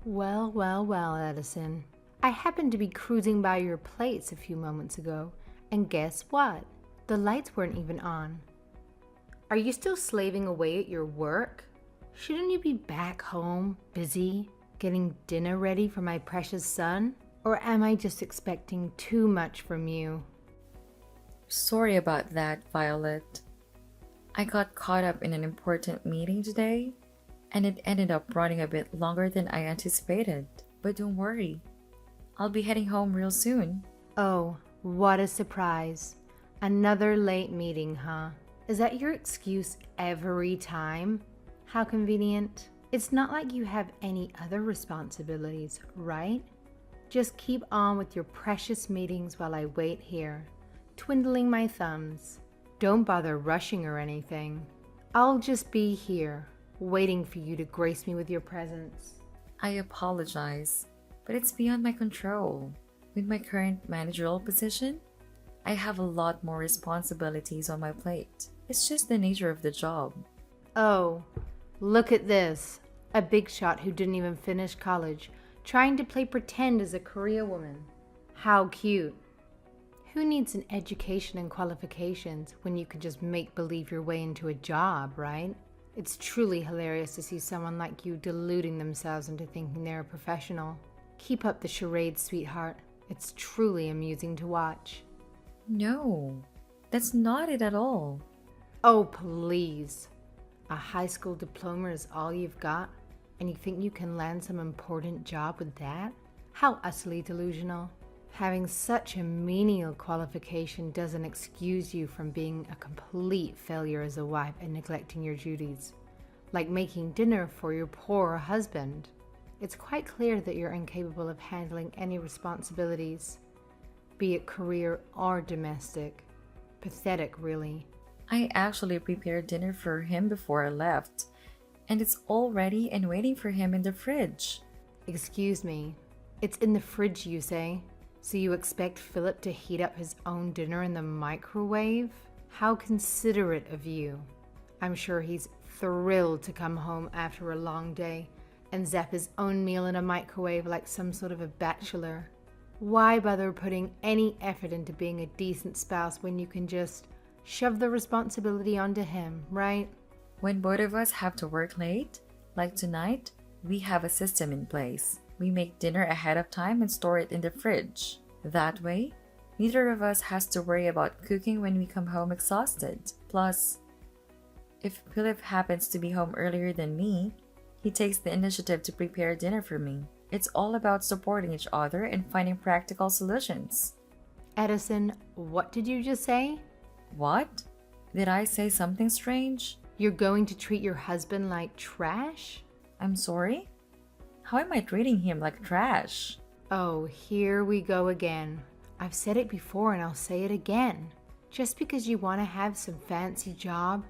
Well, well, well, Edison. I happened to be cruising by your place a few moments ago, and guess what? The lights weren't even on. Are you still slaving away at your work? Shouldn't you be back home, busy, getting dinner ready for my precious son? Or am I just expecting too much from you? Sorry about that, Violet. I got caught up in an important meeting today, and it ended up running a bit longer than I anticipated. But don't worry, I'll be heading home real soon. Oh, what a surprise. Another late meeting, huh? Is that your excuse every time? How convenient. It's not like you have any other responsibilities, right? Just keep on with your precious meetings while I wait here, twiddling my thumbs. Don't bother rushing or anything. I'll just be here, waiting for you to grace me with your presence. I apologize, but it's beyond my control. With my current managerial position, I have a lot more responsibilities on my plate. It's just the nature of the job. Oh, look at this. A big shot who didn't even finish college, trying to play pretend as a career woman. How cute. Who needs an education and qualifications when you can just make believe your way into a job, right? It's truly hilarious to see someone like you deluding themselves into thinking they're a professional. Keep up the charade, sweetheart. It's truly amusing to watch. No, that's not it at all. Oh, please. A high school diploma is all you've got, and you think you can land some important job with that? How utterly delusional. Having such a menial qualification doesn't excuse you from being a complete failure as a wife and neglecting your duties, like making dinner for your poor husband. It's quite clear that you're incapable of handling any responsibilities, be it career or domestic. Pathetic, really. I actually prepared dinner for him before I left, and it's all ready and waiting for him in the fridge. Excuse me. It's in the fridge, you say? So you expect Philip to heat up his own dinner in the microwave? How considerate of you. I'm sure he's thrilled to come home after a long day and zap his own meal in a microwave like some sort of a bachelor. Why bother putting any effort into being a decent spouse when you can just shove the responsibility onto him, right? When both of us have to work late, like tonight, we have a system in place. We make dinner ahead of time and store it in the fridge. That way, neither of us has to worry about cooking when we come home exhausted. Plus, if Philip happens to be home earlier than me, he takes the initiative to prepare dinner for me. It's all about supporting each other and finding practical solutions. Edison, what did you just say? What? Did I say something strange? You're going to treat your husband like trash? I'm sorry? How am I treating him like trash? Oh, here we go again. I've said it before and I'll say it again. Just because you want to have some fancy job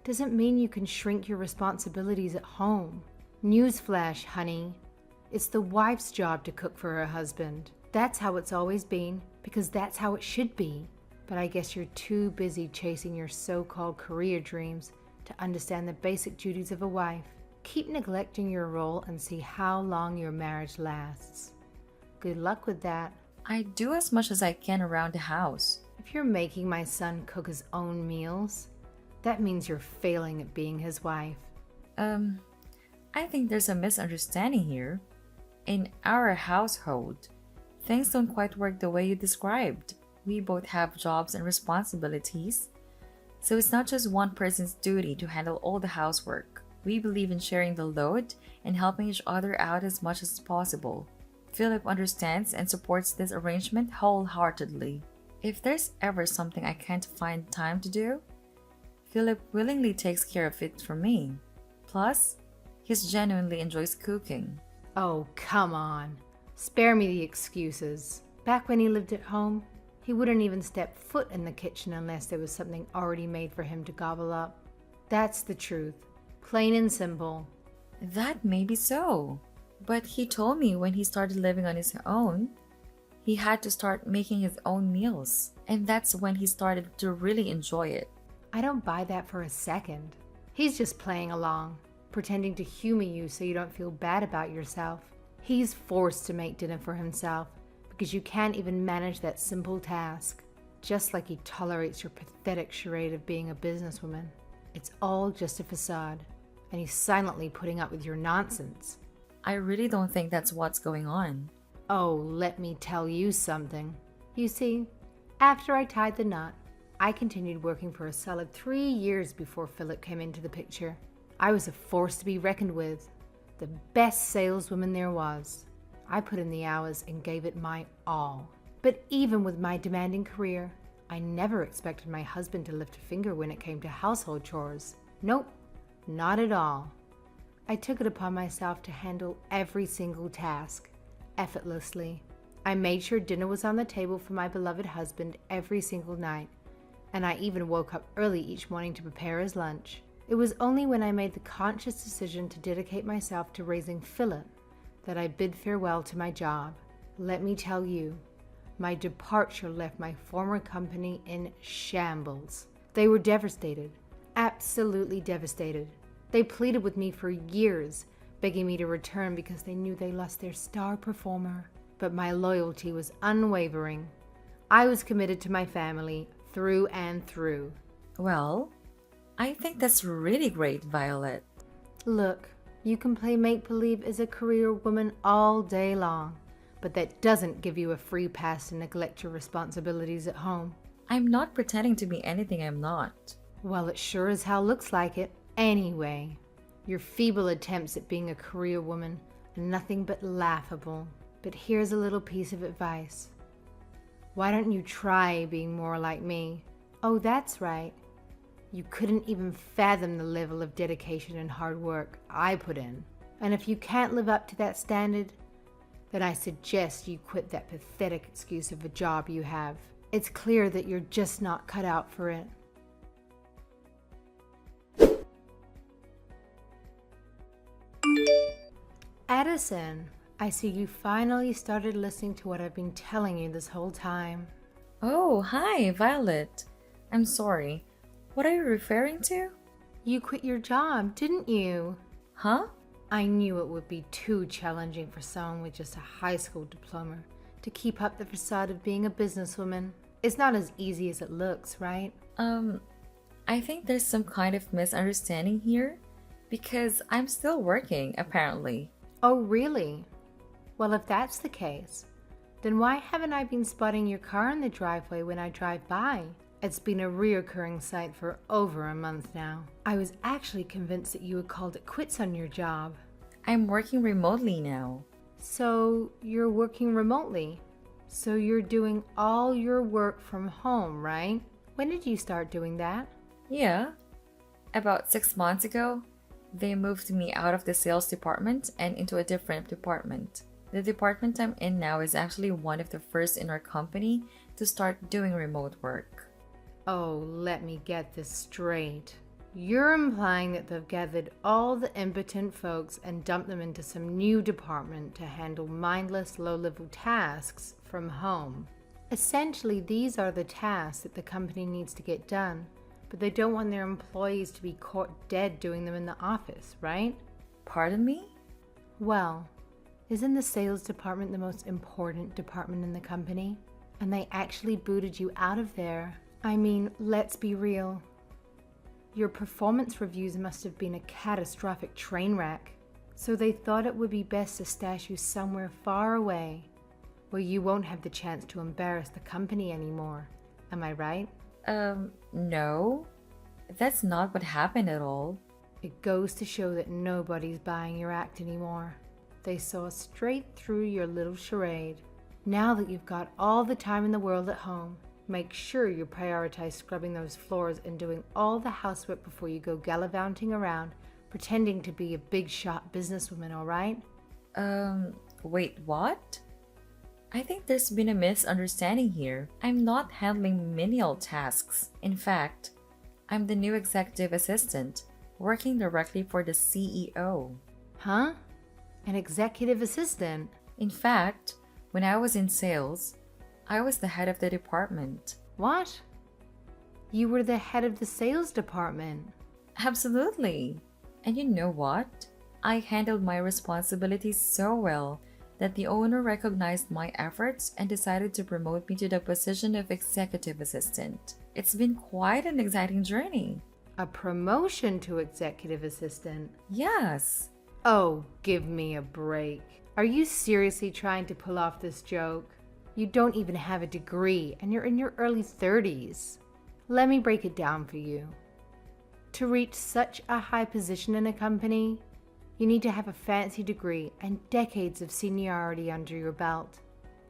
doesn't mean you can shrink your responsibilities at home. Newsflash, honey. It's the wife's job to cook for her husband. That's how it's always been, because that's how it should be. But I guess you're too busy chasing your so-called career dreams to understand the basic duties of a wife. Keep neglecting your role and see how long your marriage lasts. Good luck with that. I do as much as I can around the house. If you're making my son cook his own meals, that means you're failing at being his wife. I think there's a misunderstanding here. In our household, things don't quite work the way you described. We both have jobs and responsibilities, so it's not just one person's duty to handle all the housework. We believe in sharing the load and helping each other out as much as possible. Philip understands and supports this arrangement wholeheartedly. If there's ever something I can't find time to do, Philip willingly takes care of it for me. Plus, he genuinely enjoys cooking. Oh, come on. Spare me the excuses. Back when he lived at home, he wouldn't even step foot in the kitchen unless there was something already made for him to gobble up. That's the truth. Plain and simple. That may be so, but he told me when he started living on his own, he had to start making his own meals, and that's when he started to really enjoy it. I don't buy that for a second. He's just playing along, pretending to humor you so you don't feel bad about yourself. He's forced to make dinner for himself because you can't even manage that simple task. Just like he tolerates your pathetic charade of being a businesswoman. It's all just a facade, and he's silently putting up with your nonsense. I really don't think that's what's going on. Oh, let me tell you something. You see, after I tied the knot, I continued working for a solid 3 years before Philip came into the picture. I was a force to be reckoned with, the best saleswoman there was. I put in the hours and gave it my all. But even with my demanding career, I never expected my husband to lift a finger when it came to household chores. Nope, not at all. I took it upon myself to handle every single task, effortlessly. I made sure dinner was on the table for my beloved husband every single night, and I even woke up early each morning to prepare his lunch. It was only when I made the conscious decision to dedicate myself to raising Philip that I bid farewell to my job. Let me tell you, my departure left my former company in shambles. They were devastated, absolutely devastated. They pleaded with me for years, begging me to return because they knew they lost their star performer. But my loyalty was unwavering. I was committed to my family through and through. Well, I think that's really great, Violet. Look, you can play make-believe as a career woman all day long, but that doesn't give you a free pass to neglect your responsibilities at home. I'm not pretending to be anything I'm not. Well, it sure as hell looks like it. Anyway, your feeble attempts at being a career woman are nothing but laughable. But here's a little piece of advice. Why don't you try being more like me? Oh, that's right. You couldn't even fathom the level of dedication and hard work I put in. And if you can't live up to that standard, then I suggest you quit that pathetic excuse of a job you have. It's clear that you're just not cut out for it. Addison, I see you finally started listening to what I've been telling you this whole time. Oh, hi, Violet. I'm sorry. What are you referring to? You quit your job, didn't you? Huh? I knew it would be too challenging for someone with just a high school diploma to keep up the facade of being a businesswoman. It's not as easy as it looks, right? I think there's some kind of misunderstanding here because I'm still working, apparently. Oh, really? Well, if that's the case, then why haven't I been spotting your car in the driveway when I drive by? It's been a reoccurring sight for over a month now. I was actually convinced that you had called it quits on your job. I'm working remotely now. So you're working remotely? So you're doing all your work from home, right? When did you start doing that? Yeah. About 6 months ago, they moved me out of the sales department and into a different department. The department I'm in now is actually one of the first in our company to start doing remote work. Oh, let me get this straight. You're implying that they've gathered all the impotent folks and dumped them into some new department to handle mindless, low-level tasks from home. Essentially, these are the tasks that the company needs to get done, but they don't want their employees to be caught dead doing them in the office, right? Pardon me? Well, isn't the sales department the most important department in the company? And they actually booted you out of there. I mean, let's be real. Your performance reviews must have been a catastrophic train wreck. So they thought it would be best to stash you somewhere far away, where you won't have the chance to embarrass the company anymore. Am I right? No. That's not what happened at all. It goes to show that nobody's buying your act anymore. They saw straight through your little charade. Now that you've got all the time in the world at home, make sure you prioritize scrubbing those floors and doing all the housework before you go gallivanting around, pretending to be a big shot businesswoman, all right? Wait, what? I think there's been a misunderstanding here. I'm not handling menial tasks. In fact, I'm the new executive assistant, working directly for the CEO. Huh? An executive assistant? In fact, when I was in sales, I was the head of the department. What? You were the head of the sales department? Absolutely. And you know what? I handled my responsibilities so well that the owner recognized my efforts and decided to promote me to the position of executive assistant. It's been quite an exciting journey. A promotion to executive assistant? Yes. Oh, give me a break. Are you seriously trying to pull off this joke? You don't even have a degree and you're in your early 30s. Let me break it down for you. To reach such a high position in a company, you need to have a fancy degree and decades of seniority under your belt.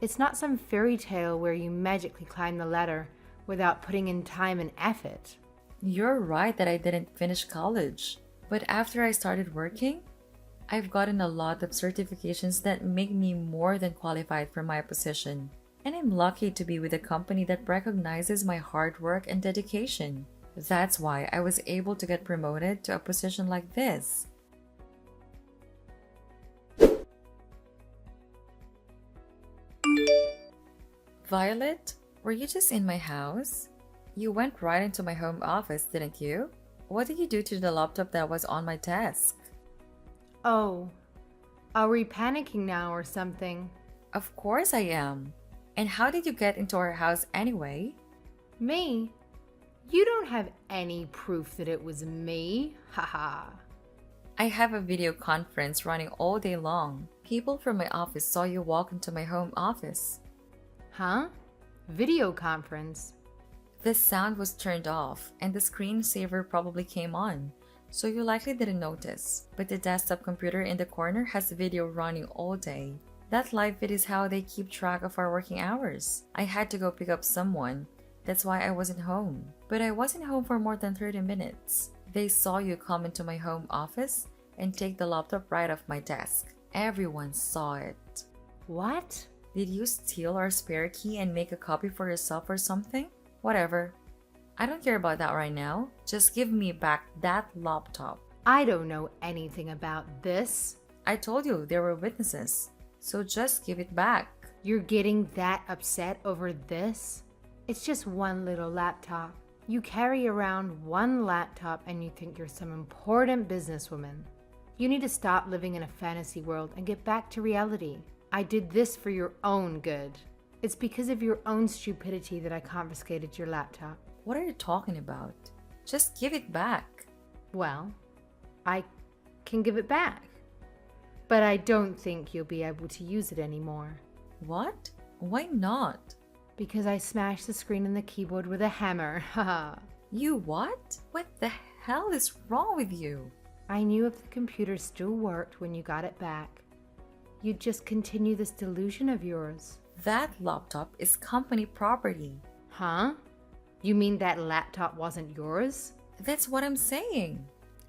It's not some fairy tale where you magically climb the ladder without putting in time and effort. You're right that I didn't finish college, but after I started working, I've gotten a lot of certifications that make me more than qualified for my position. And I'm lucky to be with a company that recognizes my hard work and dedication. That's why I was able to get promoted to a position like this. Violet, were you just in my house? You went right into my home office, didn't you? What did you do to the laptop that was on my desk? Oh, are we panicking now or something? Of course I am. And how did you get into our house anyway? Me? You don't have any proof that it was me. Haha. I have a video conference running all day long. People from my office saw you walk into my home office. Huh? Video conference? The sound was turned off and the screensaver probably came on, so you likely didn't notice. But the desktop computer in the corner has video running all day. That live feed is how they keep track of our working hours. I had to go pick up someone. That's why I wasn't home. But I wasn't home for more than 30 minutes. They saw you come into my home office and take the laptop right off my desk. Everyone saw it. What? Did you steal our spare key and make a copy for yourself or something? Whatever. I don't care about that right now. Just give me back that laptop. I don't know anything about this. I told you there were witnesses. So just give it back. You're getting that upset over this? It's just one little laptop. You carry around one laptop and you think you're some important businesswoman. You need to stop living in a fantasy world and get back to reality. I did this for your own good. It's because of your own stupidity that I confiscated your laptop. What are you talking about? Just give it back. Well, I can give it back. But I don't think you'll be able to use it anymore. What? Why not? Because I smashed the screen and the keyboard with a hammer. Haha. You what? What the hell is wrong with you? I knew if the computer still worked when you got it back, you'd just continue this delusion of yours. That laptop is company property. Huh? You mean that laptop wasn't yours? That's what I'm saying.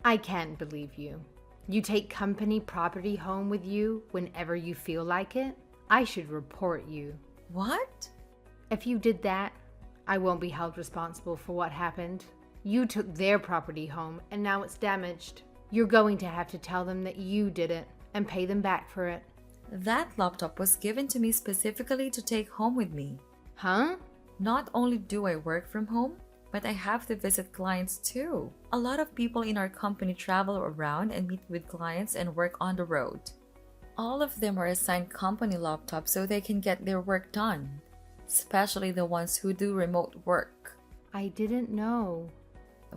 I can't believe you. You take company property home with you whenever you feel like it? I should report you. What? If you did that, I won't be held responsible for what happened. You took their property home and now it's damaged. You're going to have to tell them that you did it and pay them back for it. That laptop was given to me specifically to take home with me. Huh? Not only do I work from home, but I have to visit clients too. A lot of people in our company travel around and meet with clients and work on the road. All of them are assigned company laptops so they can get their work done, especially the ones who do remote work. I didn't know.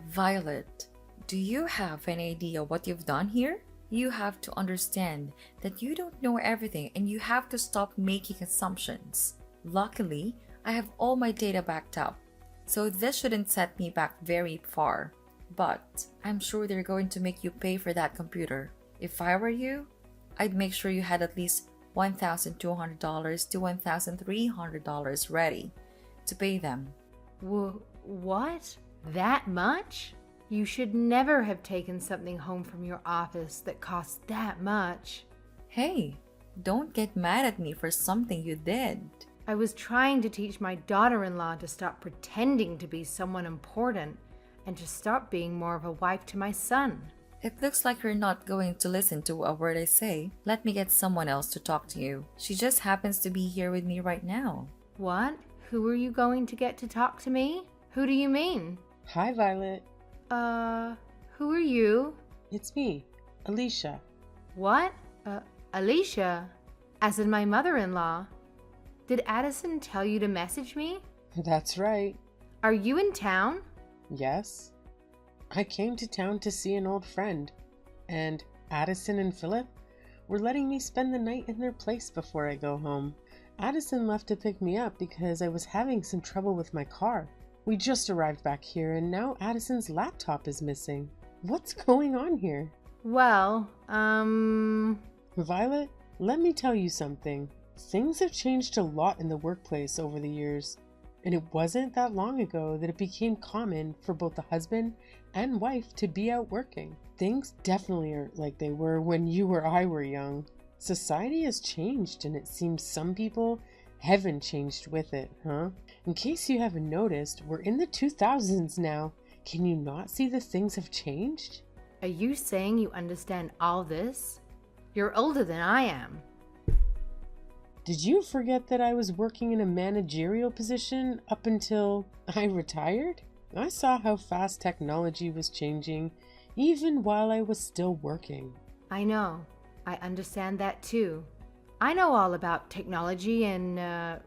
Violet, do you have any idea what you've done here? You have to understand that you don't know everything and you have to stop making assumptions. Luckily, I have all my data backed up, so this shouldn't set me back very far. But I'm sure they're going to make you pay for that computer. If I were you, I'd make sure you had at least $1,200 to $1,300 ready to pay them. What? That much? You should never have taken something home from your office that costs that much. Hey, don't get mad at me for something you did. I was trying to teach my daughter-in-law to stop pretending to be someone important and to stop being more of a wife to my son. It looks like you're not going to listen to a word I say. Let me get someone else to talk to you. She just happens to be here with me right now. What? Who are you going to get to talk to me? Who do you mean? Hi, Violet. Who are you? It's me, Alicia. What? Alicia? As in my mother in law. Did Addison tell you to message me? That's right. Are you in town? Yes. I came to town to see an old friend, and Addison and Philip were letting me spend the night in their place before I go home. Addison left to pick me up because I was having some trouble with my car. We just arrived back here, and now Addison's laptop is missing. What's going on here? Well, Violet, let me tell you something. Things have changed a lot in the workplace over the years, and it wasn't that long ago that it became common for both the husband and wife to be out working. Things definitely aren't like they were when you or I were young. Society has changed, and it seems some people haven't changed with it, huh? In case you haven't noticed, we're in the 2000s now. Can you not see that things have changed? are you saying you understand all this? You're older than I am. Did you forget that I was working in a managerial position up until I retired? I saw how fast technology was changing, even while I was still working. I know. I understand that too. I know all about technology and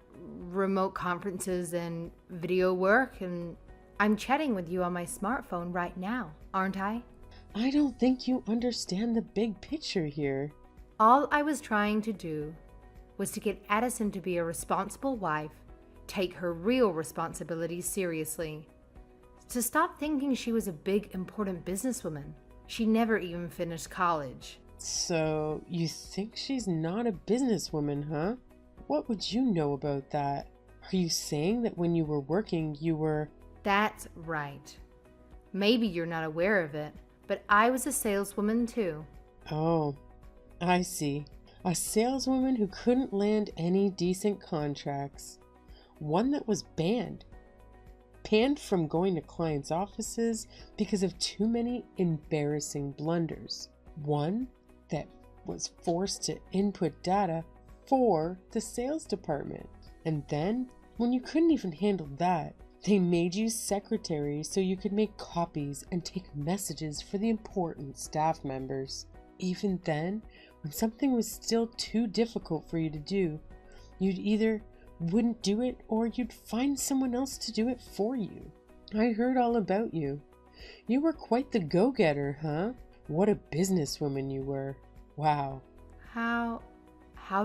remote conferences and video work, and I'm chatting with you on my smartphone right now, aren't I? I don't think you understand the big picture here. All I was trying to do was to get Addison to be a responsible wife, take her real responsibilities seriously, to stop thinking she was a big, important businesswoman. She never even finished college. So, you think she's not a businesswoman, huh? What would you know about that? Are you saying that when you were working, you were... That's right. Maybe you're not aware of it, but I was a saleswoman too. Oh, I see. A saleswoman who couldn't land any decent contracts. One that was banned. Banned from going to clients' offices because of too many embarrassing blunders. One that was forced to input data for the sales department. And then, when you couldn't even handle that, they made you secretary so you could make copies and take messages for the important staff members. Even then, when something was still too difficult for you to do, you'd either wouldn't do it or you'd find someone else to do it for you. I heard all about you. You were quite the go-getter, huh? What a businesswoman you were. Wow. How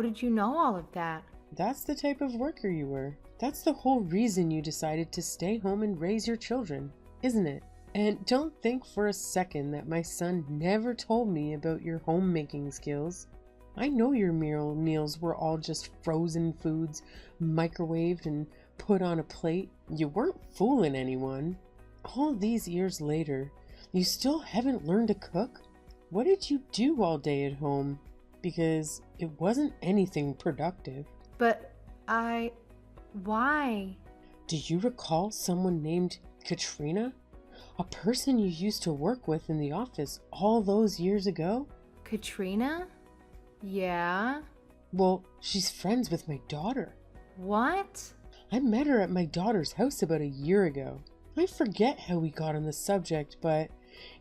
did you know all of that? That's the type of worker you were. That's the whole reason you decided to stay home and raise your children, isn't it? And don't think for a second that my son never told me about your homemaking skills. I know your meals were all just frozen foods, microwaved and put on a plate. You weren't fooling anyone. All these years later, you still haven't learned to cook? What did you do all day at home? Because it wasn't anything productive. But why? Do you recall someone named Katrina? A person you used to work with in the office all those years ago? Katrina? Yeah? Well, she's friends with my daughter. What? I met her at my daughter's house about a year ago. I forget how we got on the subject, but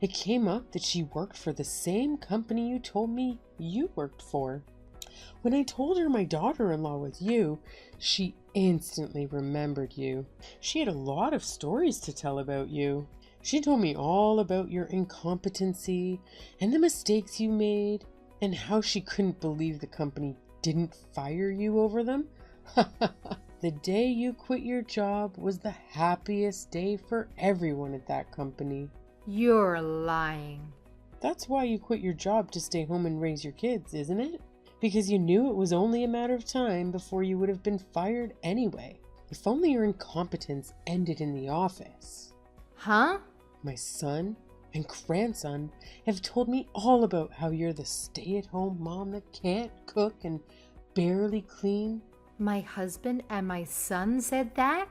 it came up that she worked for the same company you told me you worked for. When I told her my daughter-in-law was you, she instantly remembered you. She had a lot of stories to tell about you. She told me all about your incompetency and the mistakes you made and how she couldn't believe the company didn't fire you over them. The day you quit your job was the happiest day for everyone at that company. You're lying. That's why you quit your job to stay home and raise your kids, isn't it? Because you knew it was only a matter of time before you would have been fired anyway. If only your incompetence ended in the office. Huh? My son and grandson have told me all about how you're the stay-at-home mom that can't cook and barely clean. My husband and my son said that?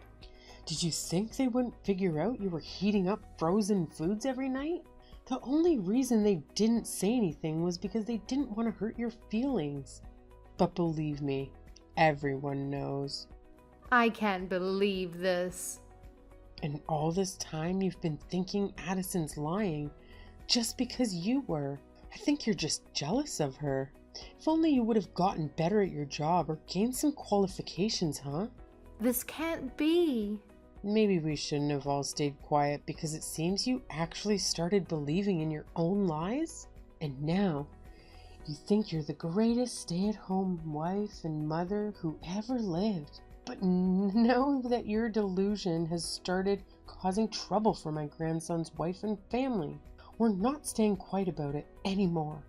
Did you think they wouldn't figure out you were heating up frozen foods every night? The only reason they didn't say anything was because they didn't want to hurt your feelings. But believe me, everyone knows. I can't believe this. And all this time you've been thinking Addison's lying just because you were. I think you're just jealous of her. If only you would have gotten better at your job or gained some qualifications, huh? This can't be. Maybe we shouldn't have all stayed quiet because it seems you actually started believing in your own lies? And now, you think you're the greatest stay-at-home wife and mother who ever lived. But know that your delusion has started causing trouble for my grandson's wife and family. We're not staying quiet about it anymore.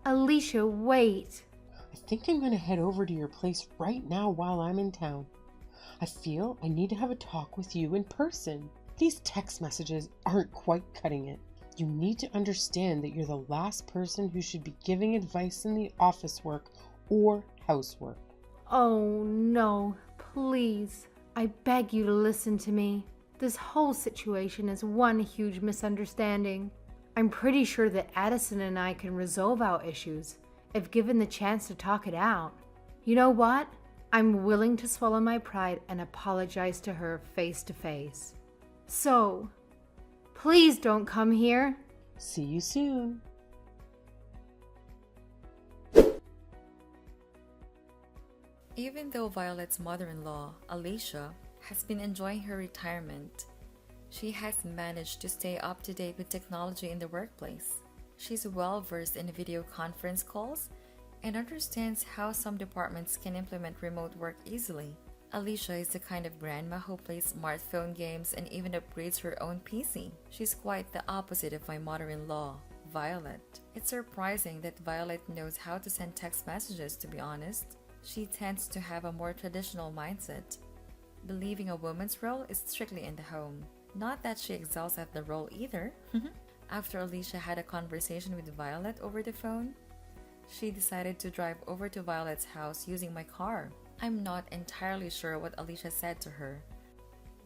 Alicia, wait. I think I'm going to head over to your place right now while I'm in town. I feel I need to have a talk with you in person. These text messages aren't quite cutting it. You need to understand that you're the last person who should be giving advice in the office work or housework. Oh no, please. I beg you to listen to me. This whole situation is one huge misunderstanding. I'm pretty sure that Addison and I can resolve our issues if given the chance to talk it out. You know what? I'm willing to swallow my pride and apologize to her face to face. So, please don't come here. See you soon. Even though Violet's mother-in-law, Alicia, has been enjoying her retirement, she has managed to stay up to date with technology in the workplace. She's well versed in video conference calls and understands how some departments can implement remote work easily. Alicia is the kind of grandma who plays smartphone games and even upgrades her own PC. She's quite the opposite of my mother-in-law, Violet. It's surprising that Violet knows how to send text messages, to be honest. She tends to have a more traditional mindset, believing a woman's role is strictly in the home. Not that she excels at the role either. After Alicia had a conversation with Violet over the phone, she decided to drive over to Violet's house using my car. I'm not entirely sure what Alicia said to her,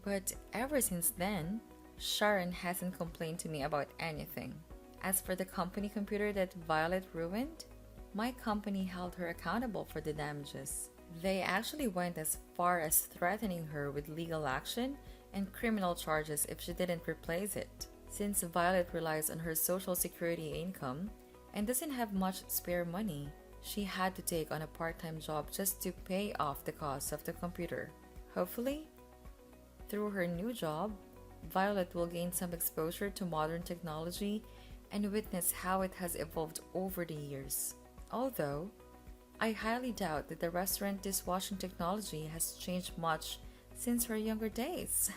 but ever since then, Sharon hasn't complained to me about anything. As for the company computer that Violet ruined, my company held her accountable for the damages. They actually went as far as threatening her with legal action and criminal charges if she didn't replace it. Since Violet relies on her social security income and doesn't have much spare money, she had to take on a part-time job just to pay off the cost of the computer. Hopefully, through her new job, Violet will gain some exposure to modern technology and witness how it has evolved over the years. Although, I highly doubt that the restaurant dishwashing technology has changed much since her younger days.